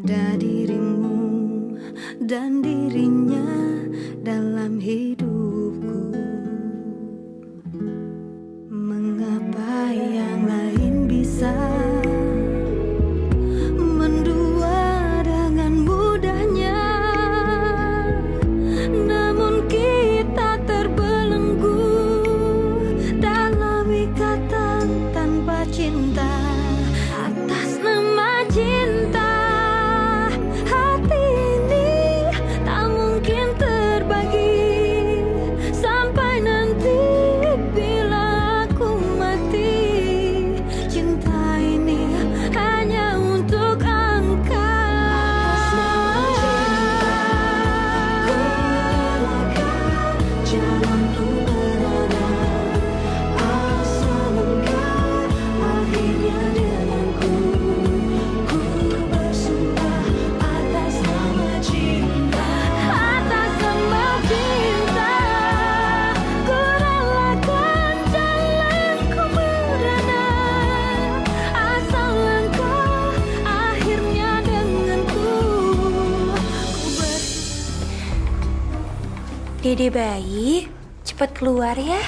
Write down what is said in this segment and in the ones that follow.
ada dirimu dan dirinya dalam hidupku. Mengapa yang lain bisa mendua dengan mudahnya, namun kita terbelenggu dalam ikatan tanpa cinta. Atas nama cinta, hati ini tak mungkin terbagi sampai nanti bila aku mati. Cinta ini hanya untuk engkau. Jalanku berada, asal engkau akhirnya denganku. Ku bersumpah atas nama cinta, atas nama cinta, ku relakan jalanku berada, asal engkau akhirnya denganku. Dede bayi, cepat keluar ya.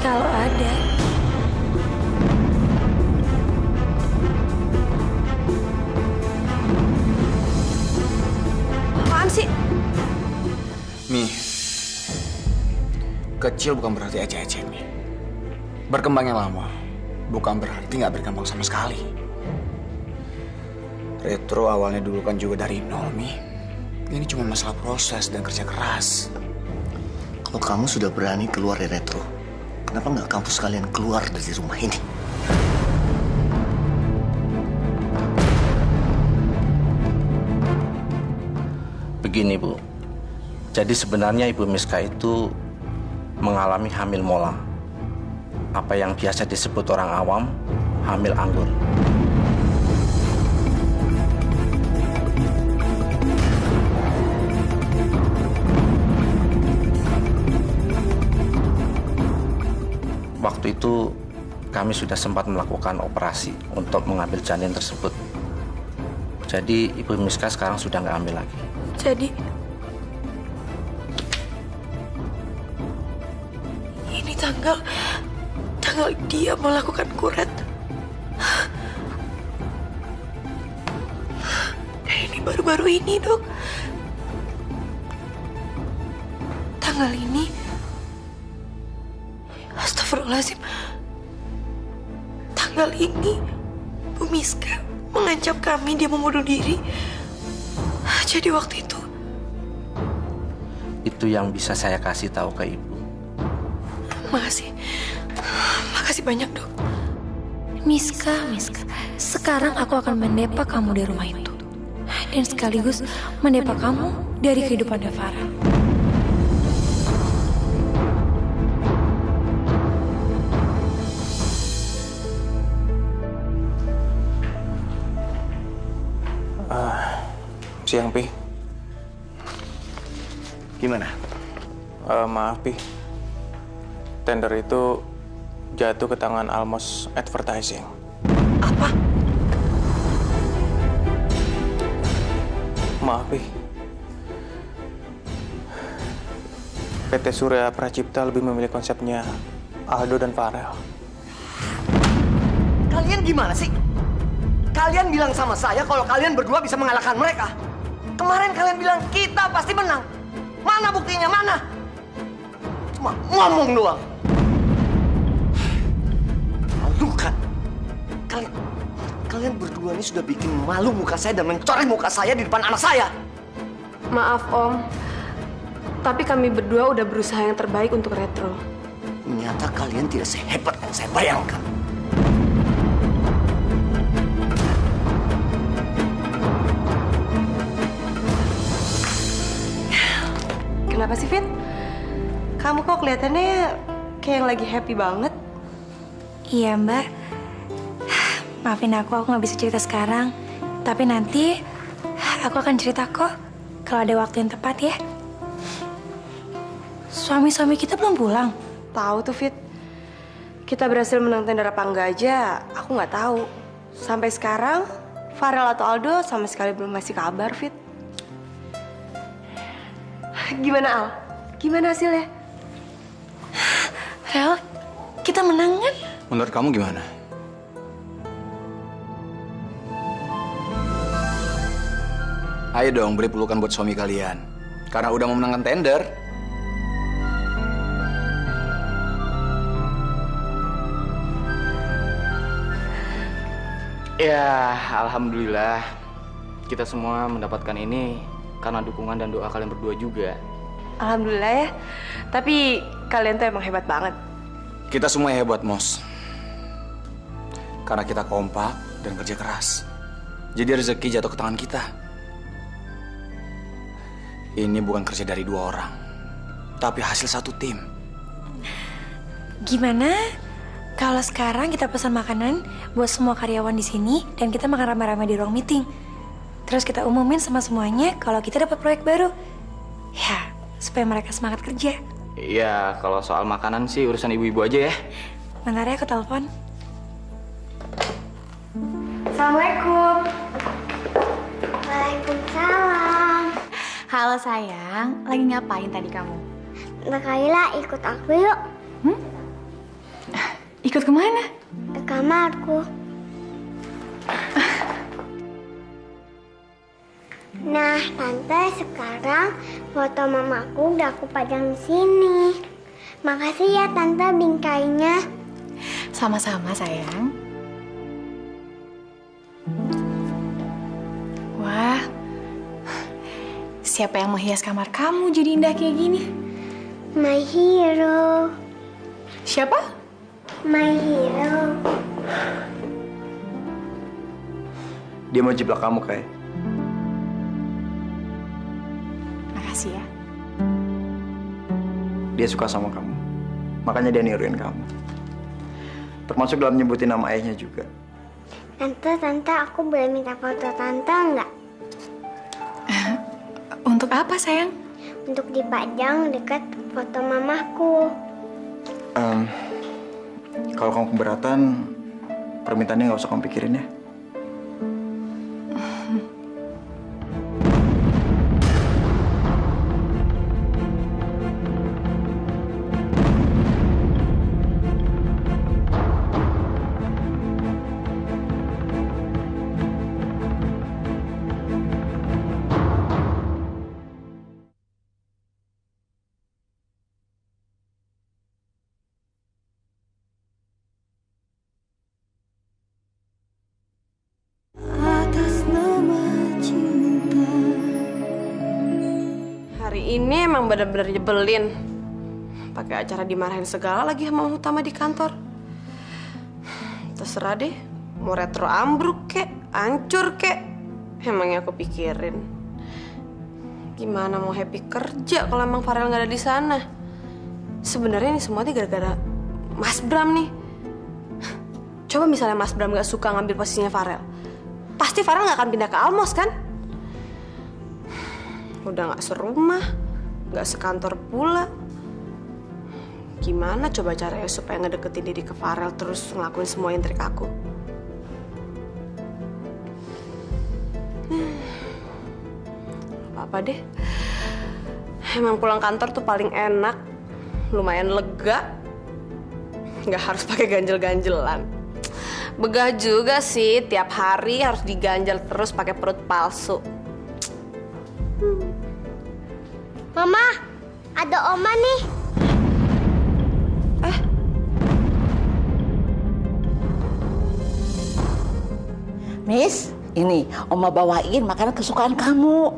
Kalau ada. Apaan sih? Mi, kecil bukan berarti ecek-ecek, Mi. Berkembangnya lama bukan berarti nggak berkembang sama sekali. Retro awalnya dulu kan juga dari nol, Mi. Ini cuma masalah proses dan kerja keras. Kalau kamu sudah berani keluar dari Retro, kenapa nggak kamu sekalian keluar dari rumah ini? Begini Bu, jadi sebenarnya Ibu Miska itu mengalami hamil mola. Apa yang biasa disebut orang awam, hamil anggur. Waktu itu kami sudah sempat melakukan operasi untuk mengambil janin tersebut. Jadi Ibu Miska sekarang sudah nggak hamil lagi. Jadi ini tanggal dia melakukan kuret. Ini baru-baru ini, Dok. Tanggal ini. Astagfirullahaladzim. Tanggal ini Bu Miska mengancam kami dia mau bunuh diri. Jadi waktu Itu yang bisa saya kasih tahu ke Ibu. Makasih banyak, Dok. Miska, sekarang aku akan mendepak kamu dari rumah itu. Dan sekaligus mendepak kamu dari kehidupan Farah. Siang, Pi. Gimana? Maaf, Pi. Tender itu jatuh ke tangan Almos Advertising. Apa? Maaf, Pi. PT Surya Pracipta lebih memilih konsepnya Aldo dan Farel. Kalian gimana sih? Kalian bilang sama saya kalau kalian berdua bisa mengalahkan mereka. Kemarin kalian bilang kita pasti menang. Mana buktinya, mana? Cuma ngomong doang. Malu kan? Kalian berdua ini sudah bikin malu muka saya dan mencoreng muka saya di depan anak saya. Maaf, Om. Tapi kami berdua udah berusaha yang terbaik untuk Retro. Ternyata kalian tidak sehebat yang saya bayangkan. Kenapa sih, Fit? Kamu kok kelihatannya kayak yang lagi happy banget? Iya, Mbak. Maafin aku nggak bisa cerita sekarang. Tapi nanti aku akan cerita kok kalau ada waktu yang tepat ya. Suami-suami kita belum pulang. Tahu tuh, Fit. Kita berhasil menang tender apa enggak aja, aku nggak tahu. Sampai sekarang, Farel atau Aldo sama sekali belum ngasih kabar, Fit. Gimana, Al? Gimana hasilnya? Rel, kita menang kan? Menurut kamu gimana? Ayo dong, beri pelukan buat suami kalian. Karena udah memenangkan tender. Ya, alhamdulillah kita semua mendapatkan ini karena dukungan dan doa kalian berdua juga. Alhamdulillah ya. Tapi kalian tuh emang hebat banget. Kita semua hebat, Mos. Karena kita kompak dan kerja keras. Jadi rezeki jatuh ke tangan kita. Ini bukan kerja dari 2 orang, tapi hasil satu tim. Gimana kalau sekarang kita pesan makanan buat semua karyawan di sini dan kita makan rame-rame di ruang meeting. Terus kita umumin sama semuanya kalau kita dapat proyek baru. Ya, supaya mereka semangat kerja. Iya, kalau soal makanan sih urusan ibu-ibu aja ya. Bentar ya, aku telepon. Assalamualaikum. Waalaikumsalam. Halo sayang, lagi ngapain tadi kamu? Mbak Kayla ikut aku yuk Ikut kemana? ke kamarku. Nah, Tante, sekarang foto mamaku udah aku pajang di sini. Makasih ya Tante bingkainya. Sama-sama sayang. Wah, siapa yang menghias kamar kamu jadi indah kayak gini? My hero. Siapa? My hero. Dia mau jiplak kamu, Kay. Makasih ya. Dia suka sama kamu. Makanya dia niruin kamu. Termasuk dalam nyebutin nama ayahnya juga. Tante, aku boleh minta foto Tante nggak? Untuk apa sayang? Untuk dipajang dekat foto mamaku. Kalau kamu keberatan, permintaannya nggak usah kamu pikirin ya. Atas nama cinta. Hari ini emang bener-bener nyebelin. Pakai acara dimarahin segala lagi sama utama di kantor. Terserah deh, mau retro ambruk kek, hancur kek. Emangnya aku pikirin. Gimana mau happy kerja kalau emang Farel nggak ada di sana? Sebenarnya ini semua gara-gara Mas Bram nih. Coba misalnya Mas Bram nggak suka ngambil posisinya Farel, pasti Farel nggak akan pindah ke Almos kan? Udah nggak serumah, nggak sekantor pula. Gimana coba caranya supaya ngedeketin diri ke Farel terus ngelakuin semua intrik aku? Apa deh. Emang pulang kantor tuh paling enak, lumayan lega, nggak harus pakai ganjel-ganjelan. Begah juga sih, tiap hari harus diganjel terus pakai perut palsu. Mama, ada Oma nih. Miss, ini Oma bawain makanan kesukaan kamu.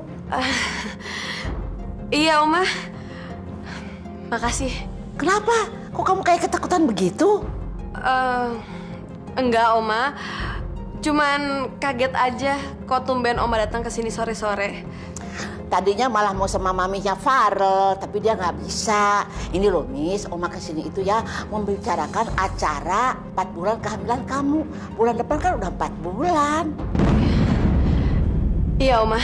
Iya, Oma. Makasih. Kenapa? Kok kamu kayak ketakutan begitu? Enggak, Oma. Cuman kaget aja kok tumben Oma datang ke sini sore-sore. Tadinya malah mau sama maminya Farel, tapi dia nggak bisa. Ini loh, Miss, Oma kesini itu ya membicarakan acara 4 bulan kehamilan kamu. Bulan depan kan udah 4 bulan. Iya, Oma.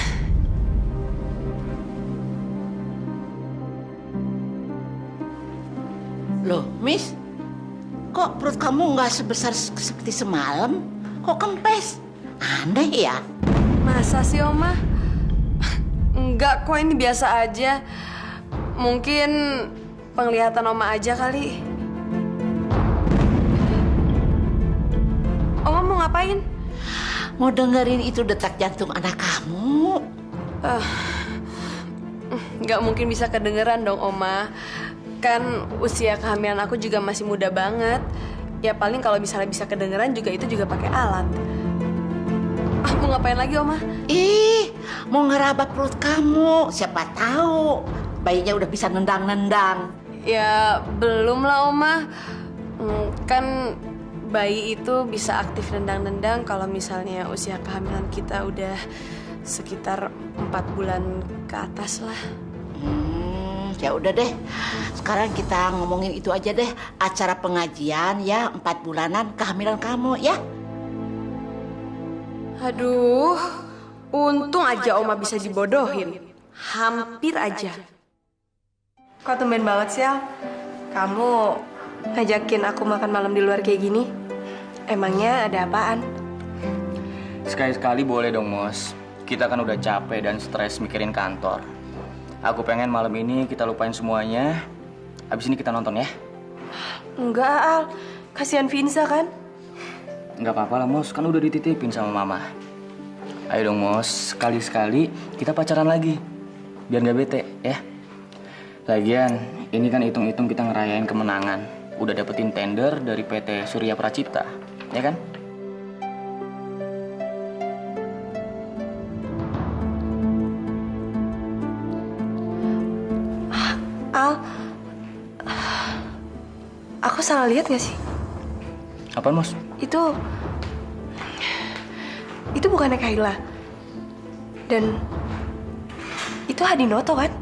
Loh, Miss, kok perut kamu nggak sebesar seperti semalam? Kok kempes? Aneh ya. Masa sih Oma? Enggak kok, ini biasa aja. Mungkin penglihatan Oma aja kali. Oma mau ngapain? Mau dengerin itu detak jantung anak kamu. Nggak mungkin bisa kedengeran dong Oma. Kan usia kehamilan aku juga masih muda banget. Ya paling kalau misalnya bisa kedengeran juga itu juga pakai alat. Mau ngapain lagi Oma? Ih, mau ngeraba perut kamu. Siapa tahu bayinya udah bisa nendang-nendang. Ya belum lah Oma. Kan bayi itu bisa aktif nendang-nendang kalau misalnya usia kehamilan kita udah sekitar 4 bulan ke atas lah. Ya udah deh. Sekarang kita ngomongin itu aja deh. Acara pengajian ya 4 bulanan kehamilan kamu ya. Aduh, untung aja Oma bisa dibodohin. Hampir aja. Kok tumben banget sih, Al? Kamu ngajakin aku makan malam di luar kayak gini? Emangnya ada apaan? Sekali-sekali boleh dong, Mos. Kita kan udah capek dan stres mikirin kantor. Aku pengen malam ini kita lupain semuanya. Abis ini kita nonton ya. Enggak, Al. Kasihan Vinsa kan? Nggak apa-apa lah, Mos. Kan udah dititipin sama Mama. Ayo dong, Mos. Sekali-sekali kita pacaran lagi. Biar nggak bete, ya. Lagian, ini kan hitung-hitung kita ngerayain kemenangan. Udah dapetin tender dari PT Surya Pracipta, ya kan? Al, aku salah lihat nggak sih? Apaan, Mos? Itu bukannya Kayla. Dan itu Hadinoto kan?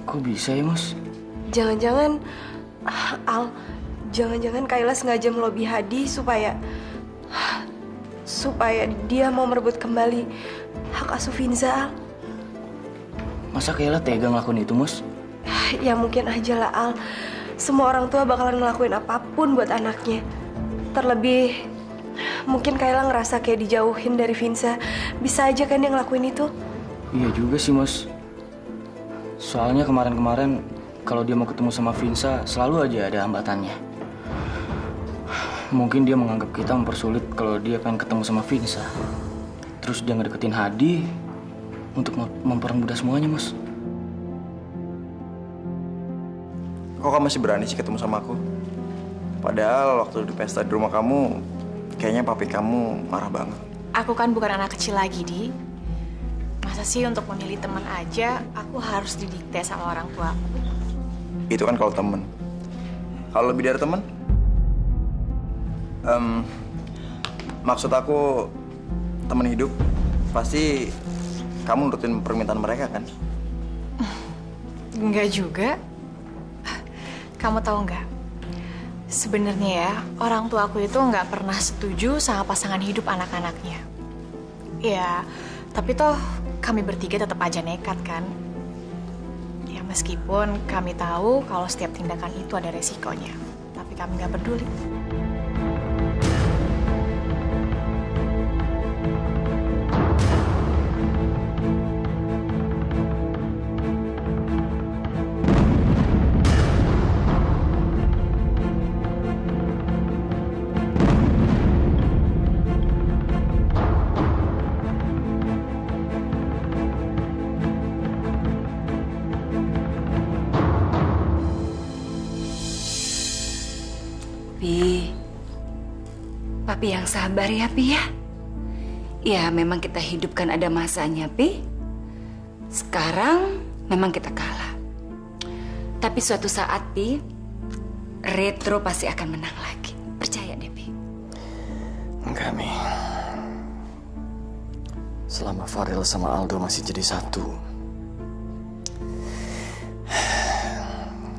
Kok bisa ya, Mos? Jangan-jangan Al, jangan-jangan Kayla sengaja melobi Hadi supaya dia mau merebut kembali hak asuh Vinza, Al. Masa Kayla tega ngelakuin itu, Mos? Ya mungkin aja lah, Al. Semua orang tua bakalan ngelakuin apapun buat anaknya. Terlebih mungkin Kayla ngerasa kayak dijauhin dari Vinza. Bisa aja kan dia ngelakuin itu. Iya juga sih, Mos. Soalnya kemarin-kemarin kalau dia mau ketemu sama Vinza selalu aja ada hambatannya. Mungkin dia menganggap kita mempersulit kalau dia pengen ketemu sama Vinza. Terus dia ngedeketin Hadi untuk mempermudah semuanya, Mos. Kok kamu masih berani sih ketemu sama aku? Padahal waktu di pesta di rumah kamu, kayaknya papi kamu marah banget. Aku kan bukan anak kecil lagi, Di. Masa sih untuk memilih teman aja, aku harus didikte sama orang tua aku? Itu kan kalau temen. Kalau lebih dari temen? Maksud aku, temen hidup, pasti kamu nurutin permintaan mereka kan? Enggak juga. Kamu tahu nggak? Sebenarnya ya, orang tua aku itu nggak pernah setuju sama pasangan hidup anak-anaknya. Ya, tapi toh kami bertiga tetap aja nekat kan? Ya meskipun kami tahu kalau setiap tindakan itu ada resikonya, tapi kami nggak peduli. Papi yang sabar ya, Pi ya. Ya, memang kita hidup kan ada masanya, Pi. Sekarang memang kita kalah. Tapi suatu saat, Pi, Retro pasti akan menang lagi. Percaya deh, Pi. Enggak, Mi. Selama Farel sama Aldo masih jadi satu,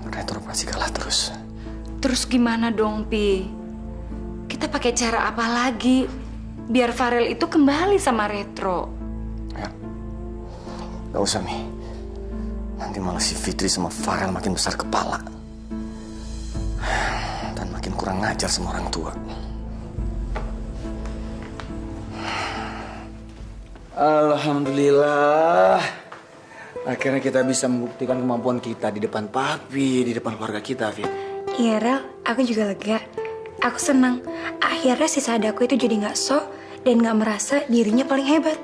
Retro pasti kalah terus. Terus gimana dong, Pi? Kita pakai cara apa lagi biar Farel itu kembali sama Retro? Ya, gak usah, Mi. Nanti malah si Fitri sama Farel makin besar kepala dan makin kurang ngajar sama orang tua. Alhamdulillah. Akhirnya kita bisa membuktikan kemampuan kita di depan papi, di depan keluarga kita, Fit. Iya, Rel, aku juga lega. Aku senang. Akhirnya si Sadako itu jadi nggak sok dan nggak merasa dirinya paling hebat.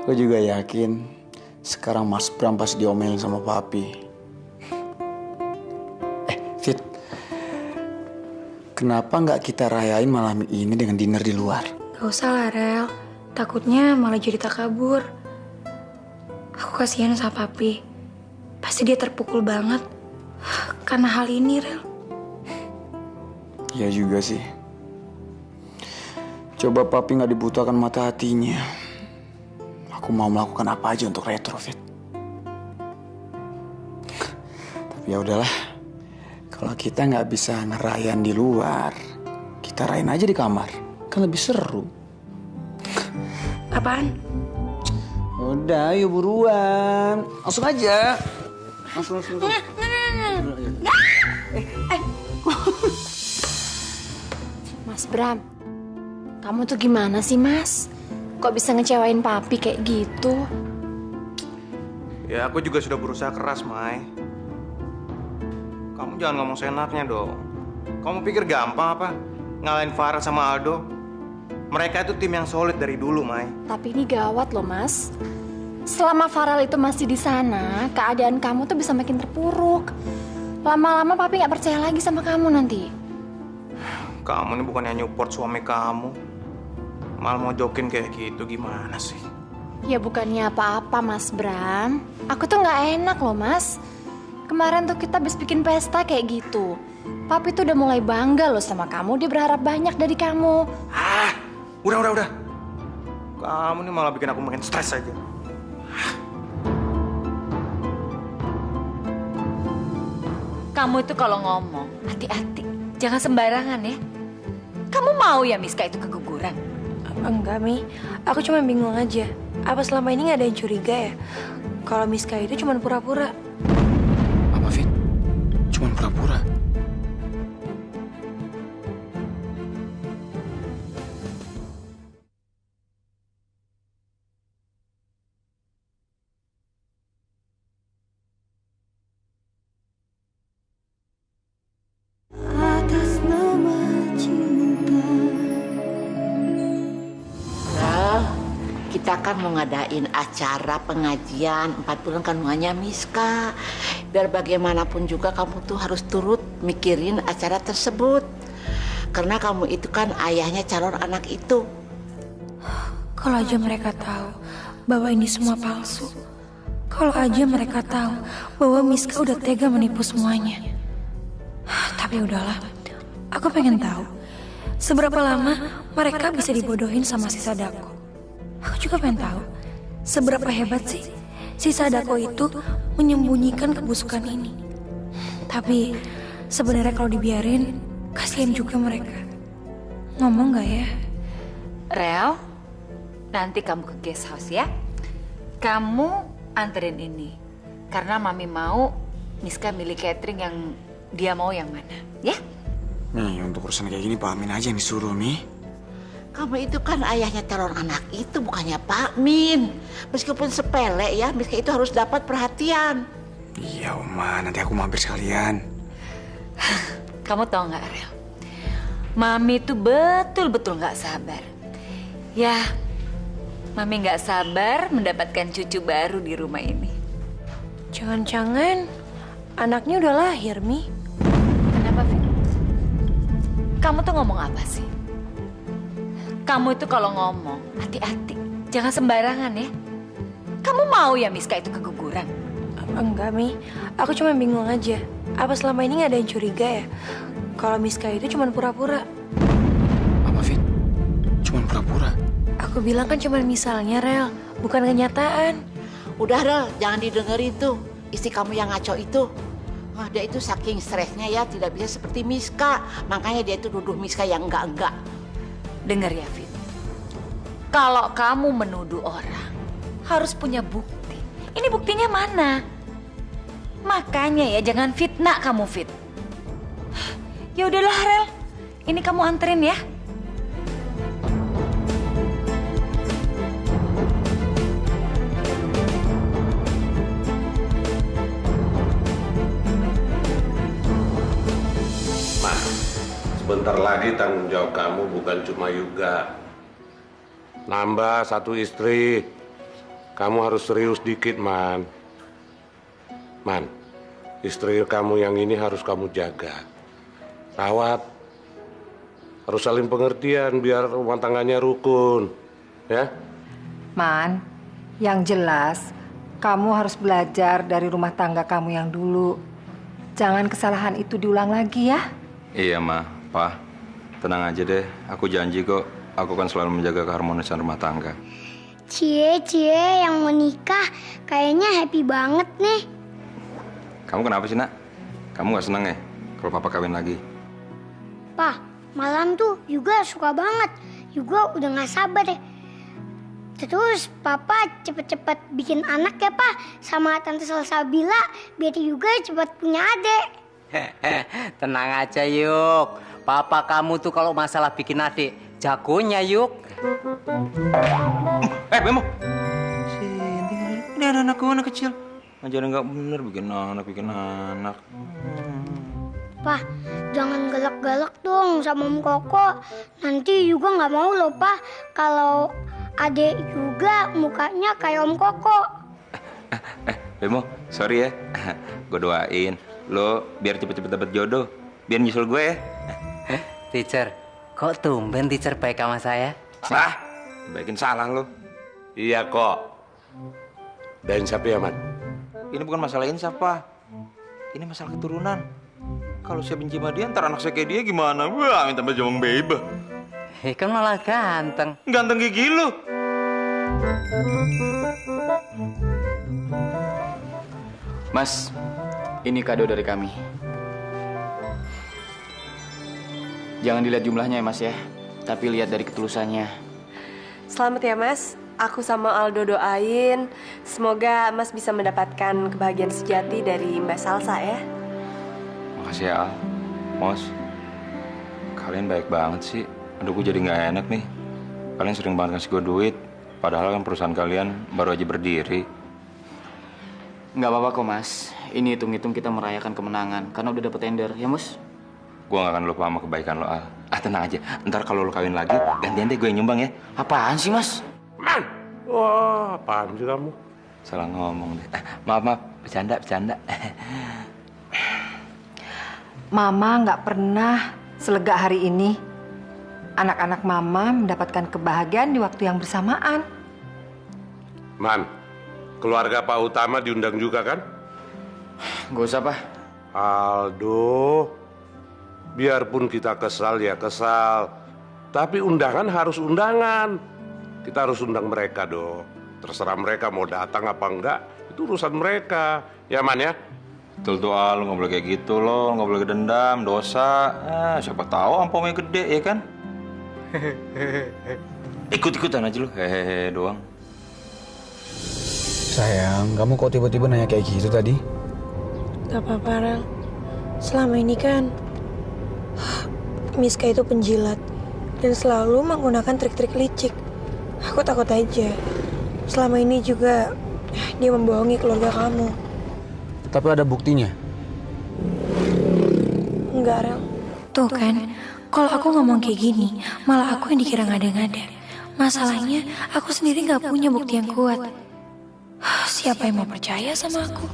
Aku juga yakin sekarang Mas Bram pas diomelin sama papi. Fit, kenapa nggak kita rayain malam ini dengan dinner di luar? Gak usah lah, Rel. Takutnya malah jadi takabur. Aku kasihan sama papi. Pasti dia terpukul banget karena hal ini, Rel. Iya juga sih. Coba papi nggak dibutakan mata hatinya. Aku mau melakukan apa aja untuk retrofit. Tapi ya udahlah. Kalau kita nggak bisa ngerayain di luar, kita rayain aja di kamar. Kan lebih seru. Apaan? Udah, yuk buruan. Langsung aja. Langsung. Mas Bram, kamu tuh gimana sih, Mas? Kok bisa ngecewain papi kayak gitu? Ya aku juga sudah berusaha keras, Mai. Kamu jangan ngomong seenaknya dong. Kamu pikir gampang apa ngalahin Farah sama Aldo? Mereka itu tim yang solid dari dulu, Mai. Tapi ini gawat loh, Mas. Selama Farel itu masih di sana, keadaan kamu tuh bisa makin terpuruk. Lama-lama papi nggak percaya lagi sama kamu nanti. Kamu ini bukannya nyupport suami kamu, malah mau jokin kayak gitu, gimana sih? Ya bukannya apa-apa, Mas Bram. Aku tuh nggak enak loh, Mas. Kemarin tuh kita habis bikin pesta kayak gitu. Papi tuh udah mulai bangga loh sama kamu. Dia berharap banyak dari kamu. Udah. Kamu ini malah bikin aku makin stres aja. Kamu itu kalau ngomong, hati-hati. Jangan sembarangan ya. Kamu mau ya Miska itu keguguran? Enggak, Mi. Aku cuma bingung aja. Apa selama ini nggak ada yang curiga ya? Kalau Miska itu cuma pura-pura. Apa, Fit? Cuma pura-pura? Atas nama cinta. Nah, kita kan mau ngadain acara pengajian 4 bulan kandungannya Miska. Biar bagaimanapun juga kamu tuh harus turut mikirin acara tersebut. Karena kamu itu kan ayahnya calon anak itu. Kalau aja mereka tahu bahwa ini semua palsu. Kalau aja mereka tahu bahwa Miska udah tega menipu semuanya. Tapi udahlah, aku pengen tahu seberapa lama mereka bisa dibodohin sama si Sadako. Aku juga pengen tahu seberapa hebat sih si Sadako itu menyembunyikan kebusukan ini. Tapi sebenarnya kalau dibiarin, kasihan juga mereka. Ngomong gak ya? Rel, nanti kamu ke guest house ya. Kamu anterin ini. Karena Mami mau Miska milih catering yang dia mau yang mana, ya? Nih, untuk urusan kayak gini Pak Amin aja yang disuruh, Mi. Kamu itu kan ayahnya calon anak itu, bukannya Pak Min. Meskipun sepele ya, Miska itu harus dapat perhatian. Iya, Oma. Nanti aku mampir sekalian. Kamu tahu nggak, Rel? Mami tuh betul-betul nggak sabar. Ya, Mami nggak sabar mendapatkan cucu baru di rumah ini. Jangan-jangan anaknya udah lahir, Mi. Kenapa, Fit? Kamu tuh ngomong apa sih? Kamu itu kalau ngomong, hati-hati. Jangan sembarangan ya. Kamu mau ya Miska itu keguguran? Enggak, Mi. Aku cuma bingung aja. Apa selama ini nggak ada yang curiga ya? Kalau Miska itu cuma pura-pura. Apa, Fit? Cuma pura-pura? Aku bilang kan cuma misalnya, Rel. Bukan kenyataan. Udah, Rel, jangan didengerin tuh. Istri kamu yang ngaco itu. Wah, dia itu saking stresnya ya, tidak bisa seperti Miska. Makanya dia itu nuduh Miska yang enggak-enggak. Dengar ya, Fit. Kalau kamu menuduh orang, harus punya bukti. Ini buktinya mana? Makanya ya, jangan fitnah kamu, Fit. Ya udahlah, Rel. Ini kamu anterin ya. lagi tanggung jawab kamu bukan cuma Yuga. Nambah 1 istri. Kamu harus serius dikit, Man. Man, istri kamu yang ini harus kamu jaga. Rawat. Harus saling pengertian biar rumah tangganya rukun. Ya? Man, yang jelas kamu harus belajar dari rumah tangga kamu yang dulu. Jangan kesalahan itu diulang lagi ya. Iya, Ma. Pa, tenang aja deh. Aku janji kok. Aku kan selalu menjaga keharmonisan rumah tangga. Cie yang mau nikah kayaknya happy banget nih. Kamu kenapa sih, Nak? Kamu gak seneng ya kalau Papa kawin lagi? Pak, malam tuh Yuga suka banget. Yuga udah gak sabar deh. Terus Papa cepet-cepet bikin anak ya, Pak. Sama Tante Salsabila biar Yuga cepet punya adik. Tenang aja, Yuk. Papa kamu tuh kalau masalah bikin adik, jagonya, Yuk. Bemo. Ini anak kecil. Ngajarin nggak bener bikin anak. Pak, jangan galak-galak dong sama Om Koko. Nanti Yuga nggak mau loh, Pak. Kalau adik Yuga mukanya kayak Om Koko. Bemo, sorry ya. Gue doain lo biar cepet-cepet dapet jodoh. Biar nyusul gue ya. Teacher, kok tumben teacher baik sama saya? Baikin salah lo. Iya kok. Dan siapa ya, Man? Ini bukan masalah insaf, Pak. Ini masalah keturunan. Kalau saya benci sama dia, ntar anak saya kayak dia gimana? Wah, minta bajawang beba. Kan malah ganteng. Ganteng kayak gila. Mas, ini kado dari kami. Jangan dilihat jumlahnya ya, Mas ya. Tapi lihat dari ketulusannya. Selamat ya, Mas. Aku sama Aldo doain semoga Mas bisa mendapatkan kebahagiaan sejati dari Mbak Salsa ya. Makasih ya, Al. Mos, kalian baik banget sih. Aduh, gue jadi nggak enak nih. Kalian sering banget ngasih gue duit. Padahal kan perusahaan kalian baru aja berdiri. Nggak apa-apa kok, Mas. Ini hitung-hitung kita merayakan kemenangan karena udah dapet tender, ya, Mus? Gue gak akan lupa sama kebaikan lo, Al. Tenang aja. Ntar kalau lo kawin lagi, gantian deh gue yang nyumbang ya. Apaan sih, Mas? Man! Wah, apaan sih kamu? Salah ngomong deh. Maaf. Bercanda. Mama nggak pernah selega hari ini. Anak-anak Mama mendapatkan kebahagiaan di waktu yang bersamaan. Man, keluarga Pak Utama diundang juga kan? Gak usah, Pak. Aldo, biarpun kita kesal ya kesal. Tapi undangan harus undangan. Kita harus undang mereka dong. Terserah mereka mau datang apa enggak. Itu urusan mereka. Ya, Man ya? Betul tuh, Al. Lo gak boleh kayak gitu lo. Gak boleh dendam, dosa. Siapa tahu ampomnya gede ya kan? Ikut-ikutan aja lu. Hehehe doang. Sayang, kamu kok tiba-tiba nanya kayak gitu tadi? Gak apa-apa, Rel. Selama ini kan Miska itu penjilat dan selalu menggunakan trik-trik licik. Aku takut aja selama ini juga dia membohongi keluarga kamu. Tapi ada buktinya. Enggak, Rel. Tuh kan, kalau aku ngomong kayak gini, malah aku yang dikira ngada-ngada. Masalahnya, aku sendiri gak punya bukti yang kuat. Siapa yang mau percaya sama aku?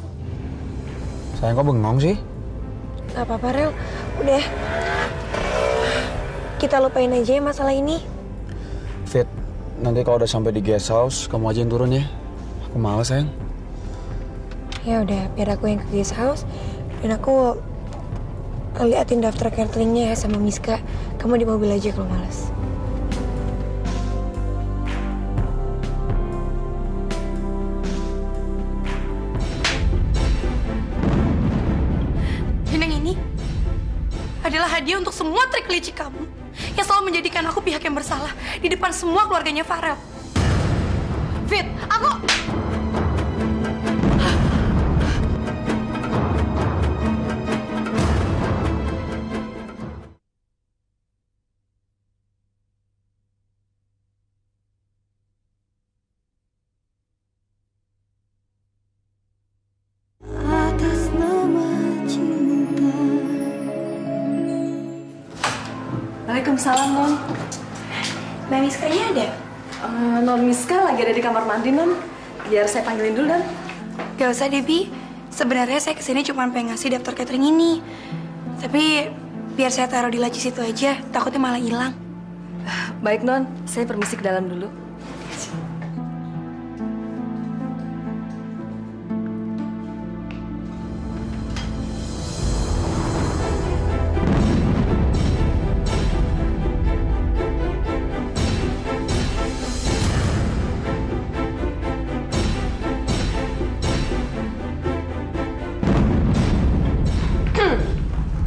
Sayang, kok bengong sih? Gak apa-apa, Rel. Udah. Kita lupain aja ya masalah ini. Fit, nanti kalau udah sampai di guest house, kamu aja yang turun ya. Aku males, sayang. Ya udah, biar aku yang ke guest house. Dan aku liatin daftar cateringnya ya sama Miska. Kamu di mobil aja kalau males. Dan yang ini adalah hadiah untuk semua trik licik kamu yang selalu menjadikan aku pihak yang bersalah di depan semua keluarganya Farel. Fit, aku... Atas nama cinta. Hai Waalaikumsalam, Non. Mbak Miskanya ada? Non Miska lagi ada di kamar mandi, Non. Biar saya panggilin dulu, Dan. Gak usah, Debbie. Sebenarnya saya kesini cuma pengen ngasih daftar catering ini. Tapi biar saya taruh di laci situ aja, takutnya malah hilang. Baik, Non. Saya permisi ke dalam dulu.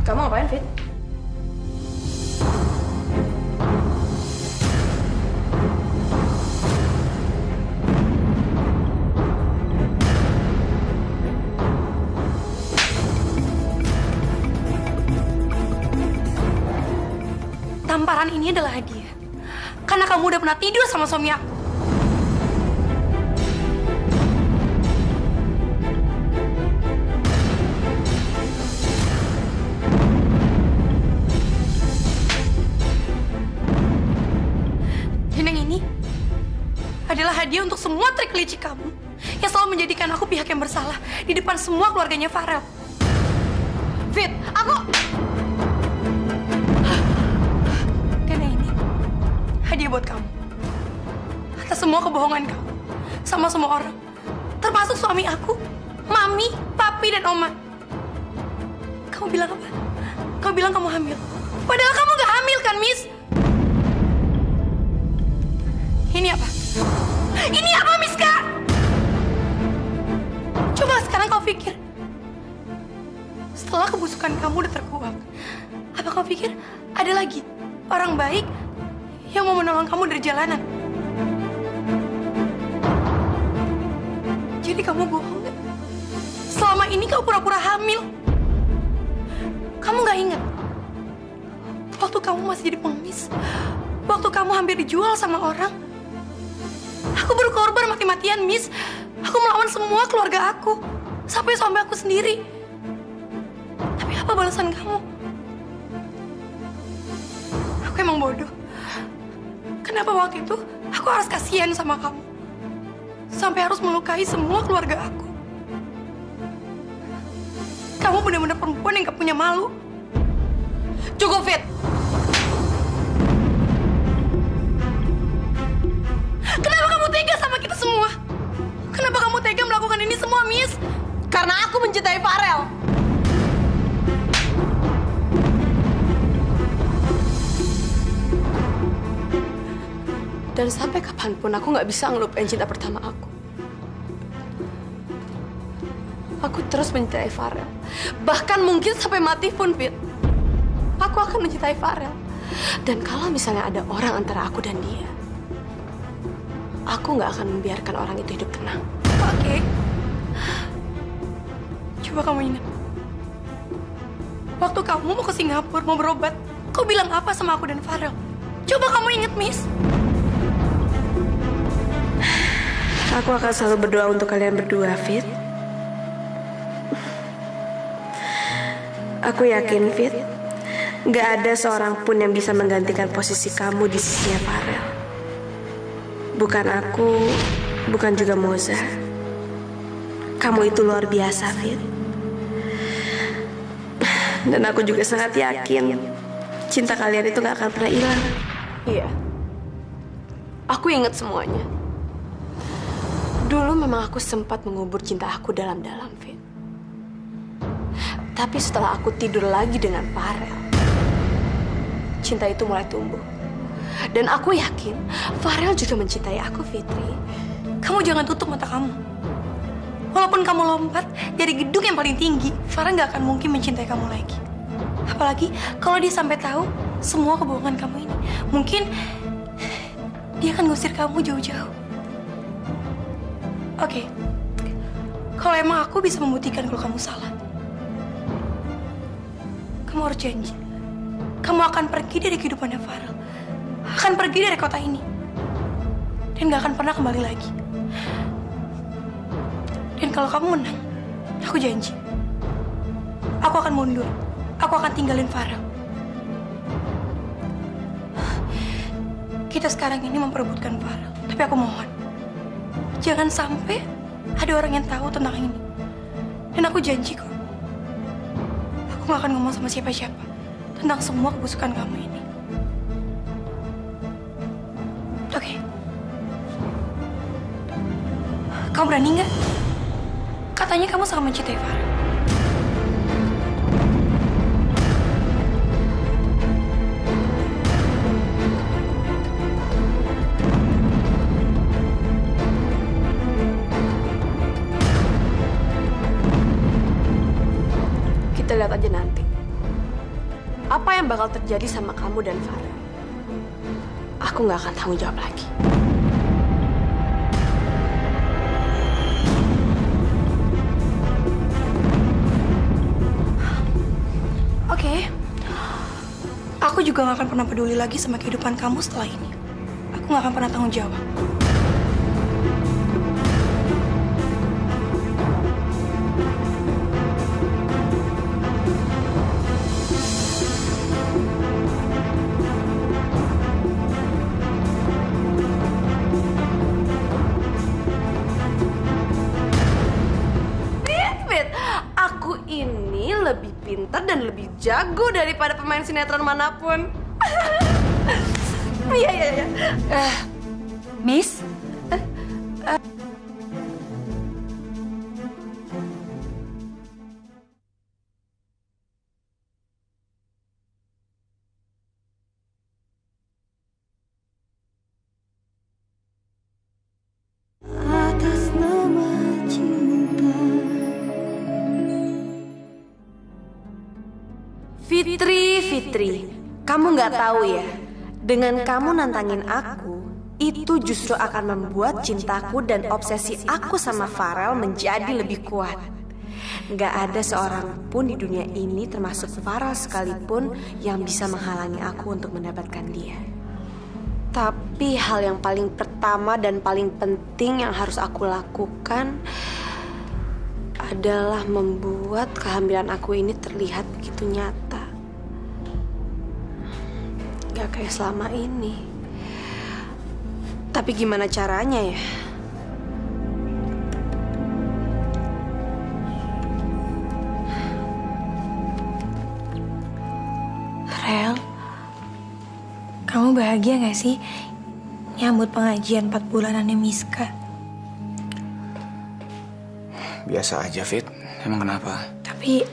Kamu ngapain, Fit? Tamparan ini adalah hadiah. Karena kamu udah pernah tidur sama suami aku. Dan yang ini adalah hadiah untuk semua trik licik kamu yang selalu menjadikan aku pihak yang bersalah di depan semua keluarganya Farel. Fit, aku... Hadiah buat kamu atas semua kebohongan kamu sama semua orang, termasuk suami aku, mami, papi, dan oma. Kamu bilang apa? Kamu bilang kamu hamil, padahal kamu gak hamil kan, Miss? Ini apa? Ini apa, Miska? Coba sekarang kau pikir, setelah kebusukan kamu udah terkuak, apa kau pikir ada lagi orang baik yang mau menolong kamu dari jalanan? Jadi kamu bohong gak? Selama ini kamu pura-pura hamil. Kamu gak ingat waktu kamu masih jadi pengemis, waktu kamu hampir dijual sama orang, aku berkorban mati-matian, Miss. Aku melawan semua keluarga aku, sampai suami aku sendiri. Tapi apa balasan kamu? Aku emang bodoh. Kenapa waktu itu aku harus kasihan sama kamu? Sampai harus melukai semua keluarga aku. Kamu benar-benar perempuan yang gak punya malu. Cukup, Fit. Kenapa kamu tega sama kita semua? Kenapa kamu tega melakukan ini semua, Miss? Karena aku mencintai Farel. Dan sampai kapanpun aku nggak bisa ngelupain cinta pertama aku. Aku terus mencintai Farel. Bahkan mungkin sampai mati pun, Fit. Aku akan mencintai Farel. Dan kalau misalnya ada orang antara aku dan dia, aku nggak akan membiarkan orang itu hidup tenang. Oke. Coba kamu ingat. Waktu kamu mau ke Singapura, mau berobat, kau bilang apa sama aku dan Farel? Coba kamu ingat, Miss. Aku akan selalu berdoa untuk kalian berdua, Fit. Aku yakin, Fit, gak ada seorang pun yang bisa menggantikan posisi kamu di sisinya Farel. Bukan aku, bukan juga Moza. Kamu itu luar biasa, Fit. Dan aku juga sangat yakin cinta kalian itu gak akan pernah hilang. Iya. Aku ingat semuanya. Dulu memang aku sempat mengubur cinta aku dalam-dalam, Fit. Tapi setelah aku tidur lagi dengan Farel, cinta itu mulai tumbuh. Dan aku yakin Farel juga mencintai aku, Fitri. Kamu jangan tutup mata kamu. Walaupun kamu lompat dari gedung yang paling tinggi, Farel nggak akan mungkin mencintai kamu lagi. Apalagi kalau dia sampai tahu semua kebohongan kamu ini. Mungkin dia akan ngusir kamu jauh-jauh. Oke, kalau emang aku bisa membuktikan kalau kamu salah, kamu harus janji. Kamu akan pergi dari kehidupannya Farel. Akan pergi dari kota ini. Dan gak akan pernah kembali lagi. Dan kalau kamu menang, aku janji. Aku akan mundur. Aku akan tinggalin Farel. kita sekarang ini memperebutkan Farel. Tapi aku mohon, jangan sampai ada orang yang tahu tentang ini. Dan aku janji kok, aku gak akan ngomong sama siapa-siapa tentang semua kebusukan kamu ini. Oke. Kamu berani nggak? Katanya kamu sangat mencintai Farel. Kita lihat aja nanti. Apa yang bakal terjadi sama kamu dan Farel? Aku nggak akan tanggung jawab lagi. Oke. Aku juga gak akan pernah peduli lagi sama kehidupan kamu setelah ini. Aku gak akan pernah tanggung jawab. Aku ini lebih pintar dan lebih jago daripada pemain sinetron manapun. Iya. Miss? Atas nama cinta. Fitri, kamu nggak tahu ya, dengan kamu nantangin aku, itu justru akan membuat cintaku dan obsesi aku sama Farel menjadi lebih kuat. Nggak ada seorang pun di dunia ini, termasuk Farel sekalipun, yang bisa menghalangi aku untuk mendapatkan dia. Tapi hal yang paling pertama dan paling penting yang harus aku lakukan adalah membuat kehamilan aku ini terlihat begitu nyata. Gak kayak selama ini. Tapi gimana caranya ya? Rel, kamu bahagia gak sih nyambut pengajian 4 bulanannya Miska? Biasa aja, Fit. Emang kenapa? Tapi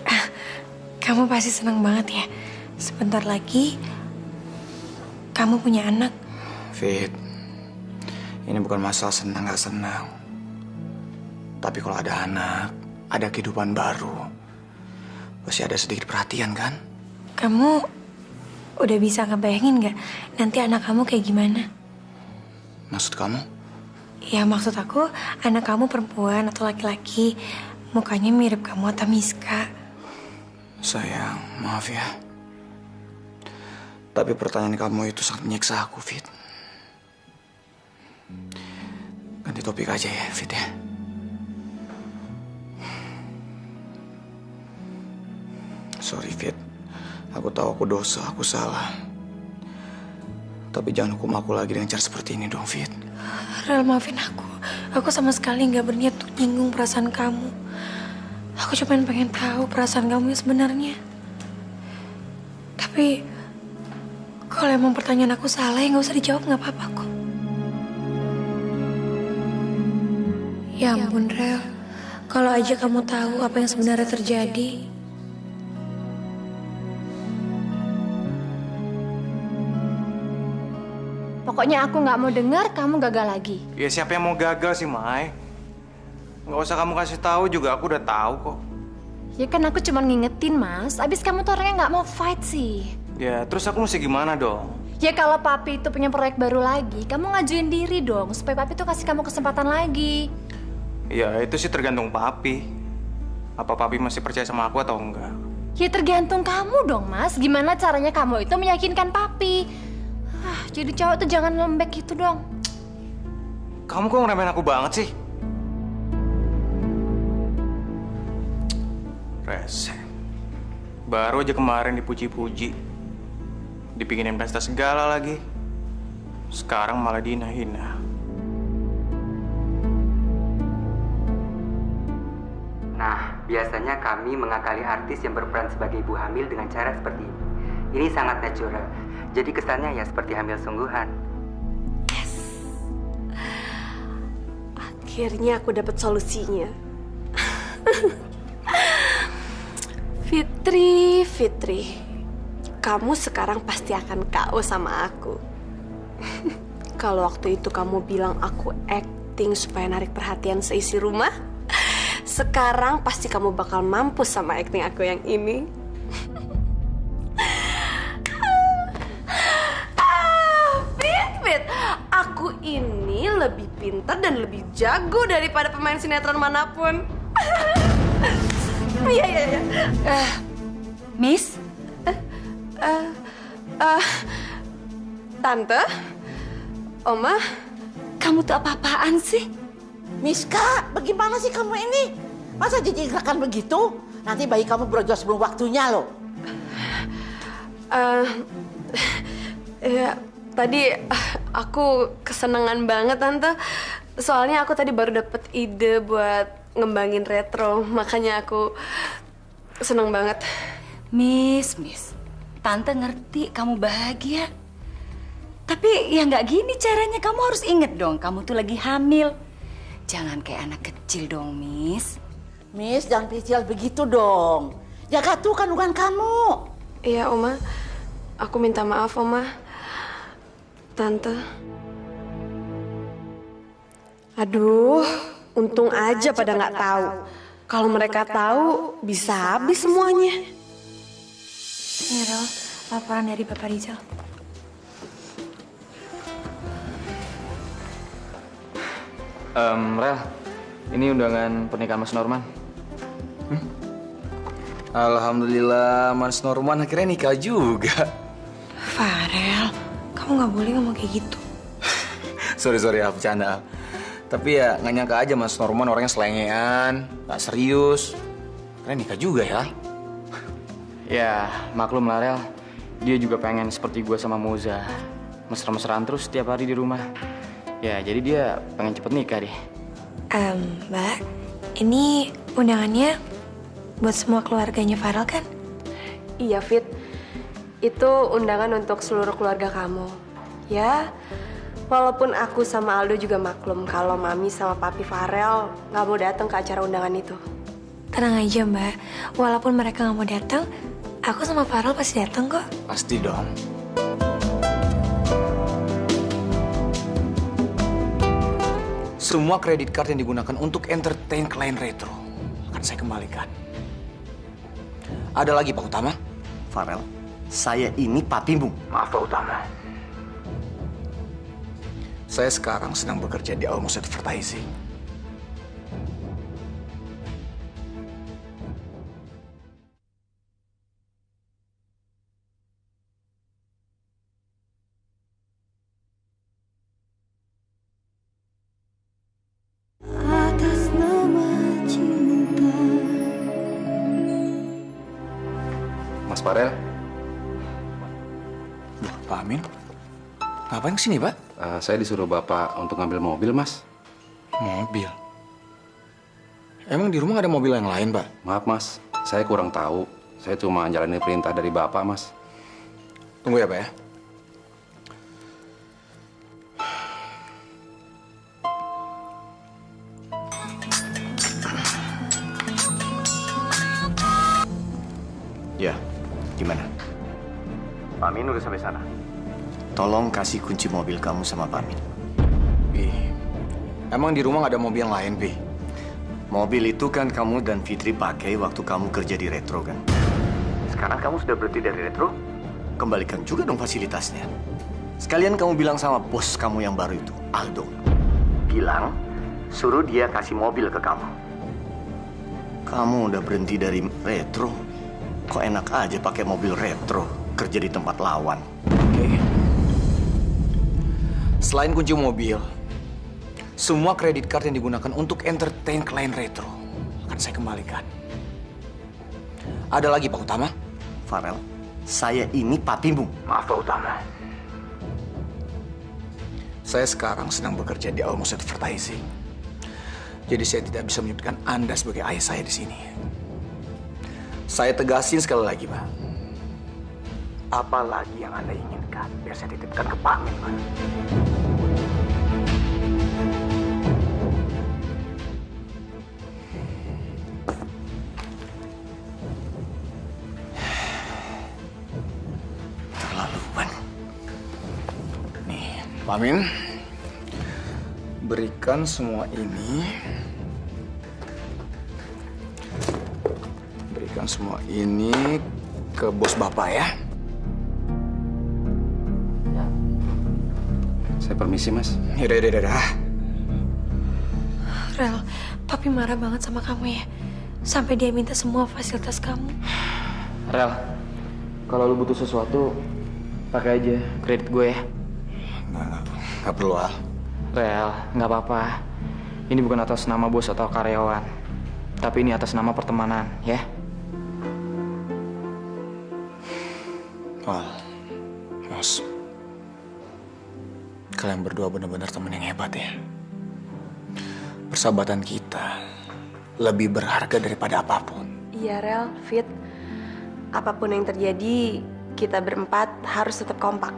kamu pasti senang banget ya. Sebentar lagi kamu punya anak. Fit, ini bukan masalah senang gak senang. Tapi kalau ada anak, ada kehidupan baru, pasti ada sedikit perhatian kan? Kamu udah bisa ngebayangin gak nanti anak kamu kayak gimana? Maksud kamu? Ya maksud aku, anak kamu perempuan atau laki-laki, mukanya mirip kamu atau Miska. Sayang, maaf ya. Tapi pertanyaan kamu itu sangat menyiksa aku, Fit. Ganti topik aja ya, Fit ya. Sorry, Fit. Aku tahu aku dosa, aku salah. Tapi jangan hukum aku lagi dengan cara seperti ini dong, Fit. Rel, maafin aku. Aku sama sekali gak berniat untuk nyinggung perasaan kamu. Aku cuma pengen tahu perasaan kamu yang sebenarnya. Tapi kalau emang pertanyaan aku salah, ya gak usah dijawab, gak apa-apa kok. Ya ampun, Rel. Kalau aja kamu tahu apa yang sebenarnya terjadi. Pokoknya aku nggak mau dengar kamu gagal lagi. Ya siapa yang mau gagal sih, Mai? Nggak usah kamu kasih tahu juga, aku udah tahu kok. Ya kan aku cuma ngingetin, Mas. Abis kamu tuh orangnya nggak mau fight sih. Ya terus aku mesti gimana dong? Ya kalau papi itu punya proyek baru lagi, kamu ngajuin diri dong supaya papi tuh kasih kamu kesempatan lagi. Ya itu sih tergantung papi. Apa papi masih percaya sama aku atau enggak? Ya tergantung kamu dong, Mas. Gimana caranya kamu itu meyakinkan papi? Jadi cowok tuh jangan lembek gitu dong. Kamu kok ngeremehin aku banget sih? Rese. Baru aja kemarin dipuji-puji. Dibikinin pesta segala lagi. sekarang malah dihina-hina. Nah, biasanya kami mengakali artis yang berperan sebagai ibu hamil dengan cara seperti ini. Ini sangat natural. Jadi kesannya ya seperti hamil sungguhan. Akhirnya aku dapat solusinya. Fitri, kamu sekarang pasti akan KO sama aku. Kalau waktu itu kamu bilang aku acting supaya narik perhatian seisi rumah, sekarang pasti kamu bakal mampus sama acting aku yang ini. Fit, aku ini lebih pintar dan lebih jago daripada pemain sinetron manapun. Iya. Miss? Tante? Oma? Kamu tuh apa-apaan sih? Miska, bagaimana sih kamu ini? Masa jijik-jijikan begitu? Nanti bayi kamu brojol sebelum waktunya loh. Ya, tadi aku kesenangan banget Tante. Soalnya aku tadi baru dapet ide buat ngembangin retro, makanya aku senang banget. Miss, Tante ngerti kamu bahagia. Tapi ya nggak gini caranya, kamu harus inget dong, kamu tuh lagi hamil. Jangan kayak anak kecil dong, Miss. Miss, jangan kecil begitu dong. Jaga tuh kandungan kamu. Iya, Oma. Aku minta maaf, Oma. Tante. Aduh, untung aja pada nggak tahu. Kalau mereka tahu, bisa habis semuanya. Ini Rel, laporan dari Bapak Rizal. Rel, ini undangan pernikahan Mas Norman. Alhamdulillah, Mas Norman akhirnya nikah juga. Farel, kamu nggak boleh ngomong kayak gitu. sorry, bercanda. Tapi ya nggak nyangka aja Mas Norman orangnya selengean, nggak serius. Akhirnya nikah juga ya. Ya, maklum lah Rel. Dia juga pengen seperti gue sama Moza. Mesra-mesraan terus setiap hari di rumah. Ya, jadi dia pengen cepet nikah deh. Mbak, ini undangannya buat semua keluarganya Farel kan? Iya, Fit. Itu undangan untuk seluruh keluarga kamu. Ya, walaupun aku sama Aldo juga maklum kalau Mami sama Papi Farel nggak mau datang ke acara undangan itu. Tenang aja Mbak, walaupun mereka nggak mau datang, aku sama Farel pasti datang kok. Pasti dong. Semua kredit card yang digunakan untuk entertain klien retro akan saya kembalikan. Ada lagi Pak Utama? Farel, saya ini papimu. Maaf Pak Utama. Saya sekarang sedang bekerja di Almost Advertising. Atas nama cinta. Mas Farel. Loh, Pak Amin? Ngapain kesini, Pak? Saya disuruh Bapak untuk ngambil mobil, Mas. Mobil? Emang di rumah ada mobil yang lain, Pak? Maaf, Mas. Saya kurang tahu. Saya cuma jalani perintah dari Bapak, Mas. Tunggu ya, Pak ya. Ya, gimana? Pak Amin udah sampai sana. Tolong kasih kunci mobil kamu sama Pak Amin. Emang di rumah nggak ada mobil yang lain, Pi? Mobil itu kan kamu dan Fitri pakai waktu kamu kerja di Retro kan? Sekarang kamu sudah berhenti dari Retro, kembalikan juga dong fasilitasnya. Sekalian kamu bilang sama bos kamu yang baru itu, Aldo. Bilang, suruh dia kasih mobil ke kamu. Kamu udah berhenti dari Retro, kok enak aja pakai mobil Retro, kerja di tempat lawan. Oke. Selain kunci mobil, semua kredit card yang digunakan untuk entertain klien retro akan saya kembalikan. Ada lagi Pak Utama? Farel, saya ini papimu. Maaf Pak Utama. Saya sekarang sedang bekerja di Almost Advertising. Jadi saya tidak bisa menyebutkan Anda sebagai ayah saya di sini. Saya tegasin sekali lagi, Pak. Apa lagi yang Anda inginkan? Biar saya titipkan ke Pak Amin, Pak. Terlaluan. Nih, Pak Amin. Berikan semua ini. Berikan semua ini ke bos Bapak ya. Saya permisi, Mas. Yaudah. Rel, Papi marah banget sama kamu ya. Sampai dia minta semua fasilitas kamu. Rel, kalau lu butuh sesuatu, pakai aja kredit gue ya. Nggak perlu, Al. Rel, nggak apa-apa. Ini bukan atas nama bos atau karyawan. Tapi ini atas nama pertemanan, ya. Al, Mas. Kalian berdua benar-benar teman yang hebat ya. Persahabatan kita lebih berharga daripada apapun. Iya, Rel, Fit. Apapun yang terjadi, kita berempat harus tetap kompak.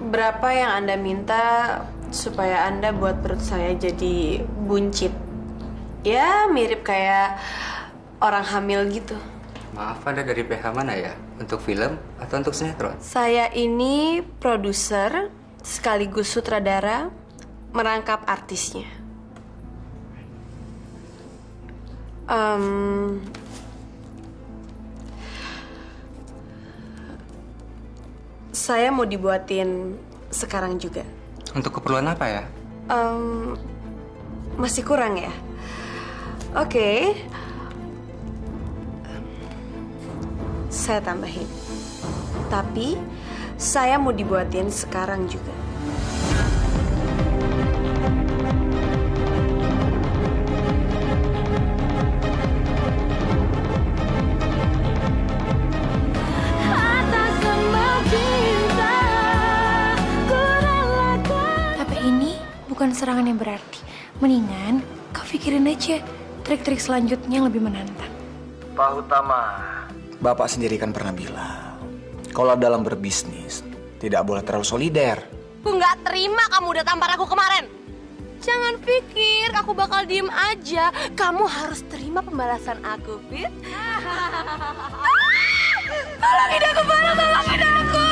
Berapa yang Anda minta supaya Anda buat perut saya jadi buncit? Ya, mirip kayak orang hamil gitu. Maaf, Anda dari PH mana ya? Untuk film atau untuk sinetron? Saya ini produser sekaligus sutradara, merangkap artisnya. Saya mau dibuatin sekarang juga. Untuk keperluan apa ya? Masih kurang ya? Oke. Saya tambahin. Tapi saya mau dibuatin sekarang juga. Bukan serangan yang berarti. Mendingan kau pikirin aja trik-trik selanjutnya yang lebih menantang. Pak Utama, Bapak sendiri kan pernah bilang, kalau dalam berbisnis tidak boleh terlalu solider. Aku nggak terima kamu udah tampar aku kemarin. Jangan pikir aku bakal diem aja. Kamu harus terima pembalasan aku, Fit. Tolongin aku, tolongin aku.